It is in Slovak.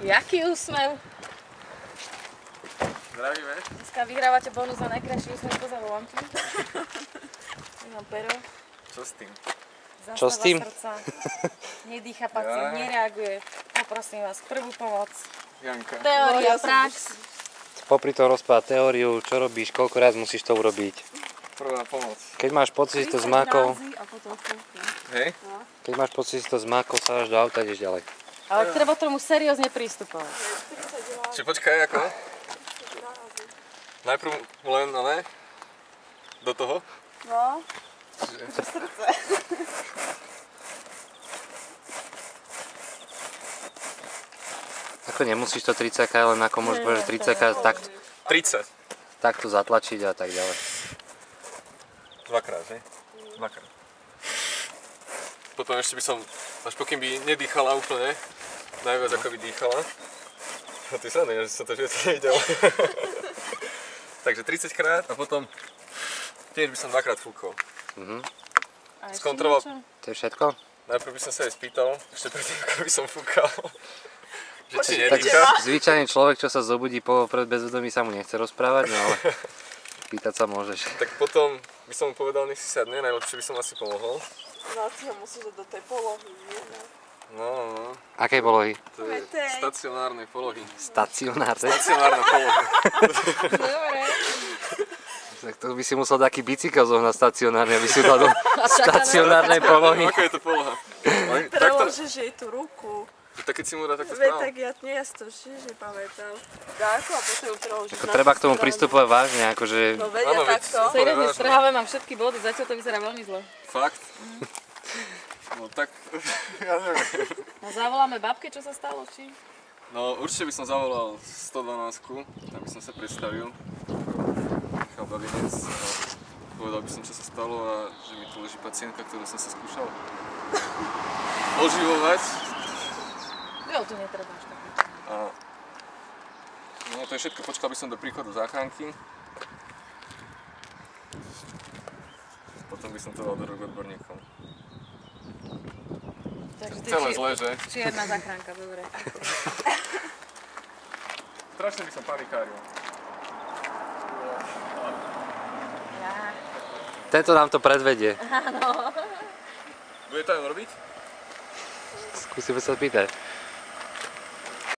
Jaký úsmev? Zdravíme. Dneska vyhrávate bonus za najkrajší úsmev poza volantu. Mám pero. Čo s tým? Čo s tým? Srdca. Nedýcha pacient, nereaguje. Poprosím vás, prvú pomoc. Janka. Teória, prax. Popri tom rozpráva teóriu, čo robíš, koľko raz musíš to urobiť. Prvá pomoc. Keď máš pocit, že to zmákol, Hej? keď máš pocit, že to zmákol, sa až do auta ideš ďalej. Ale treba tomu seriózne prístupovať. Či počkaj, ako? Najprv len, no ne? Do toho? No, Ako nemusíš to 30, len ako môžeš povedať, že 30 30. takto zatlačiť a tak ďalej. Dvakrát, že? Dvakrát. Potom ešte by som, až pokým by nedýchala úplne, najviac ako by dýchala. A ty sa neviem, že som to živote nevidel. Takže 30 krát a potom tiež by som dvakrát fúkol. Skontroloval. To je všetko? Najprv by som sa jej spýtal, ešte predtým ako by som fúkal. Že či Tak nedýcha. zvyčajne človek, čo sa zobudí po bezvedomí, sa mu nechce rozprávať, no ale pýtať sa môžeš. Tak potom by som mu povedal, nech si sadne, najlepšie by som asi pomohol. no ty ho musíš dať do tej polohy, nie? No. Akej polohy? To je stacionárnej polohy. Stacionárne? Stacionárna poloha. Dobre. Tak to by si musel taký bicykel zohnať stacionárne, aby si dal do stacionárnej polohy. Aká je to poloha? Preložíš jej tú ruku. Tak keď si mu dá takto Veď správu. tak ja to tiež nepamätám. Dáko a potom ju preložíš Ako na treba k tú tomu stranu. pristupovať vážne, akože No vedia Áno, veď takto. Seriózne strhávam, mám všetky body, zatiaľ to vyzerá veľmi zle. Fakt? No tak, ja neviem. No zavoláme babke, čo sa stalo, či? No určite by som zavolal 112, tam by som sa predstavil. Michal Babinec. Povedal by som, čo sa stalo a že mi tu leží pacientka, ktorú som sa skúšal oživovať. Jo, tu netreba až tak. A no to je všetko, počkal by som do príchodu záchranky. Potom by som to dal do rúk odborníkom. Takže ty Celé zle, že? čierna zachránka, dobre. Strašne by som panikáril. tento nám to predvedie. Bude to aj robiť? Skúsime sa spýtať.